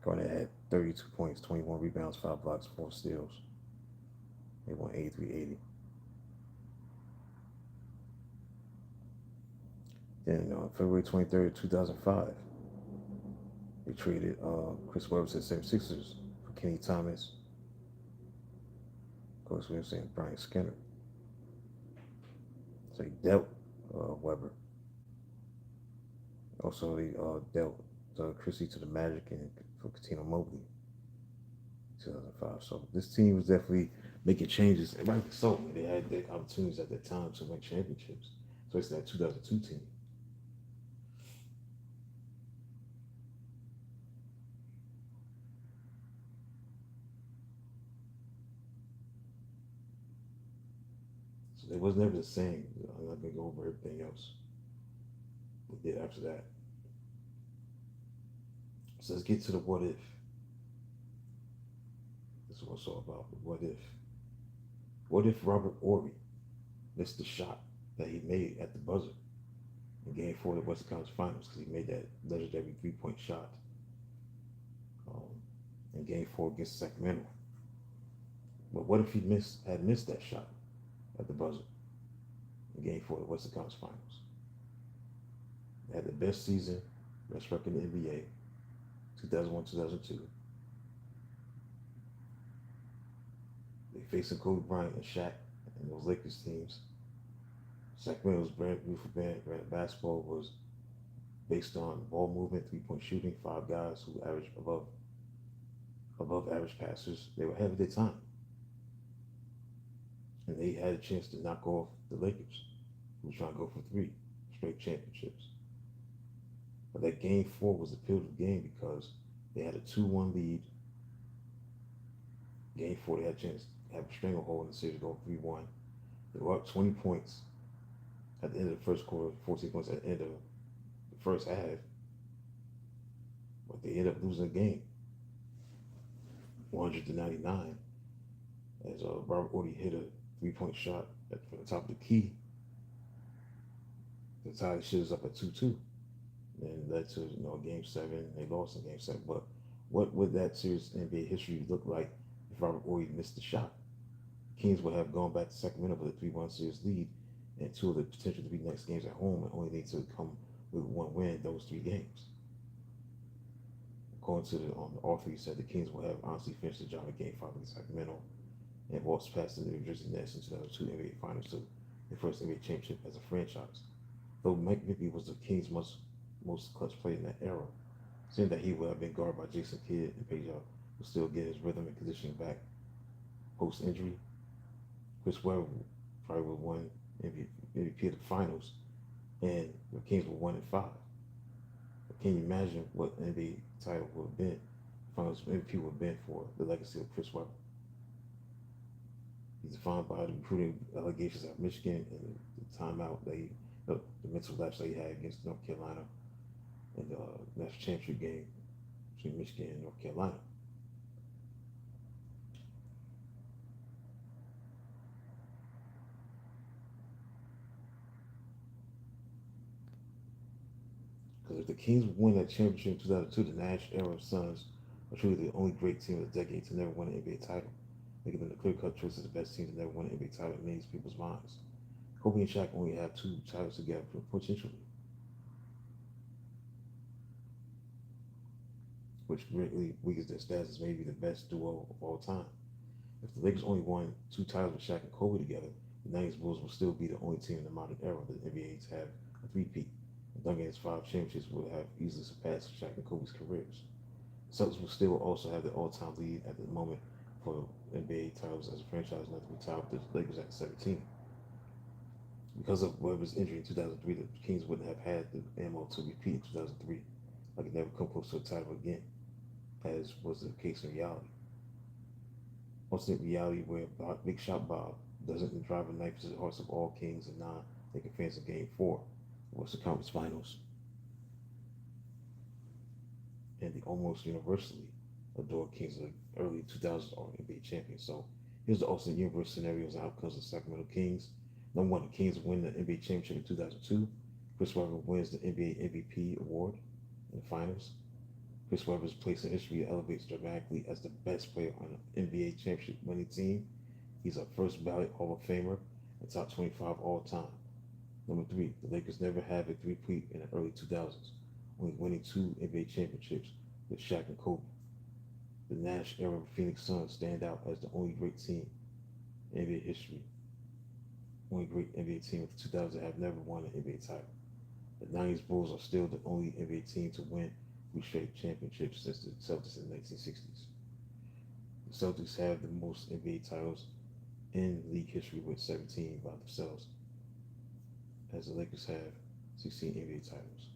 [SPEAKER 1] Garnett had 32 points, 21 rebounds, 5 blocks, 4 steals. They won 83-80. Then on February 23rd, 2005, they traded Chris Webber to the 76ers for Kenny Thomas. Of course, we were saying Brian Skinner. So he dealt Webber. Also, they dealt Chrissy to the Magic and for Katino Mobley. 2005. So this team was definitely making changes. And rightly so. They had the opportunities at that time to win championships. So it's that 2002 team. So it was never the same. I'm not going to go over everything else we did after that. So let's get to the what if. This is what it's all about. The what if. What if Robert Horry missed the shot that he made at the buzzer in Game 4 of the Western Conference Finals, because he made that legendary 3-point shot in Game 4 against Sacramento. But what if he had missed that shot at the buzzer in Game 4 of the Western Conference Finals? They had the best season, best record in the NBA, 2001-2002. They facing Kobe Bryant and Shaq and those Lakers teams. Sacramento's brand beautiful brand basketball was based on ball movement, 3-point shooting, 5 guys who averaged above average passers. They were ahead of their time. And they had a chance to knock off the Lakers, who were trying to go for 3 straight championships. But that Game 4 was the pivotal game because they had a 2-1 lead. Game 4, they had a chance to have a stranglehold in the series, go 3-1. They were up 20 points at the end of the first quarter, 14 points at the end of the first half. But they ended up losing the game, 100-99, as Robert Horry hit a 3-point shot from the top of the key to tie the shitters up at 2-2. And led to Game 7. They lost in Game 7. But what would that series in NBA history look like if Robert Horry missed the shot? The Kings would have gone back to Sacramento with a 3-1 series lead and 2 of the potential 3 next games at home, and only need to come with 1 win in those 3 games. According to the author, he said the Kings will have honestly finished the job in Game 5 against Sacramento and walked past the New Jersey Nets in 2002 NBA Finals to their first NBA championship as a franchise. Though Mike Bibby was the Kings' most clutch player in that era, seeing that he would have been guarded by Jason Kidd and Page would still get his rhythm and conditioning back post-injury. Chris Webber probably would have won MVP of the finals, and the Kings were 1-5. But can you imagine what NBA title would have been? Finals MVP would have been for the legacy of Chris Webber. He's defined by the recruiting allegations at Michigan and the timeout that the mental lapse that he had against North Carolina in the national championship game between Michigan and North Carolina. Because if the Kings win that championship in 2002, the Nash era Suns are truly the only great team of the decade to never win an NBA title, making them the clear-cut choice as the best team to never win an NBA title in many people's minds. Kobe and Shaq only have 2 titles together potentially, which greatly weakens their status as maybe the best duo of all time. If the Lakers only won 2 titles with Shaq and Kobe together, the 90s Bulls will still be the only team in the modern era of the NBA to have a 3-peat. And Duncan's 5 championships would have easily surpassed Shaq and Kobe's careers. The Celtics will still also have the all-time lead at the moment for NBA titles as a franchise, not to retire with the Lakers at 17. Because of Webber's injury in 2003, the Kings wouldn't have had the ammo to repeat in 2003, like it never come close to a title again, as was the case in reality. alternate reality where Big Shot Bob doesn't drive a knife to the hearts of all kings and non-thinking fans of Game 4, Western Conference Finals, and the almost universally adored Kings of the early 2000s are NBA champions. So here's the alternate universe scenarios and outcomes of the Sacramento Kings. Number one, the Kings win the NBA championship in 2002. Chris Webber wins the NBA MVP award in the finals. Chris Webber's place in history elevates dramatically as the best player on an NBA championship winning team. He's a first ballot Hall of Famer and top 25 all time. Number three, the Lakers never have a three-peat in the early 2000s, only winning 2 NBA championships with Shaq and Kobe. The Nash era Phoenix Suns stand out as the only great team in NBA history. Only great NBA team of the 2000s have never won an NBA title. The 90s Bulls are still the only NBA team to win 3 straight championships since the Celtics in the 1960s. The Celtics have the most NBA titles in league history with 17 by themselves, as the Lakers have 16 NBA titles.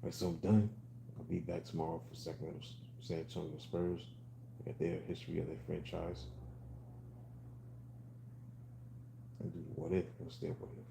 [SPEAKER 1] All right, so I'm done. I'll be back tomorrow for San Antonio Spurs. Look at their history of their franchise. And do what if, what's their what if.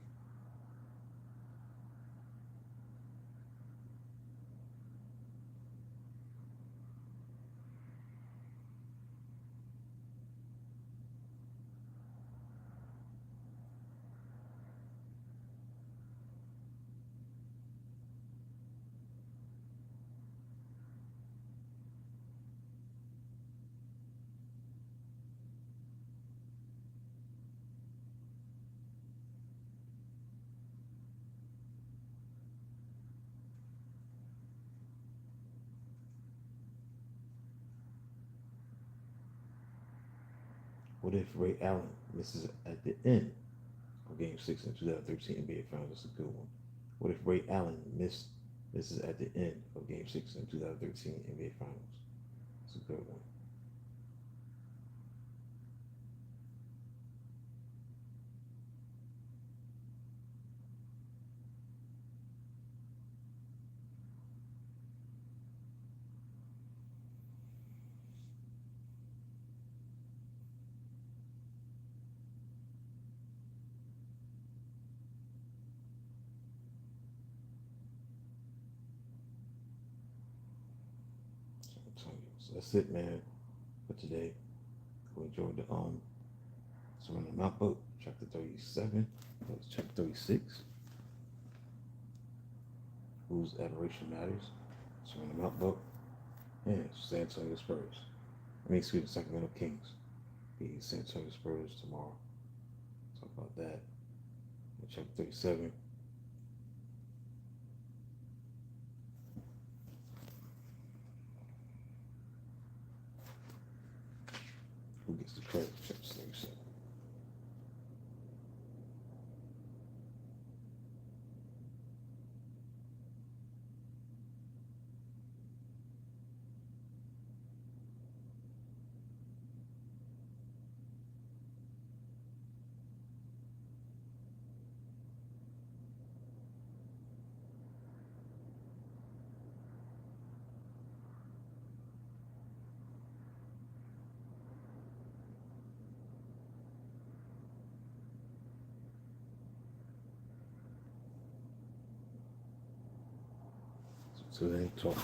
[SPEAKER 1] What if Ray Allen misses at the end of Game 6 in 2013 NBA Finals? That's a good one. What if Ray Allen misses at the end of Game 6 in 2013 NBA Finals? That's a good one. So that's it, man, for today. We enjoyed the Surrender Mount book, chapter 37. That was chapter 36. Whose Admiration Matters. Surrender Mount book. And San Antonio Spurs. Excuse me, Sacramento Kings. The San Antonio Spurs tomorrow. Talk about that. In chapter 37. Who gets the credit for chapter 37? So then talk.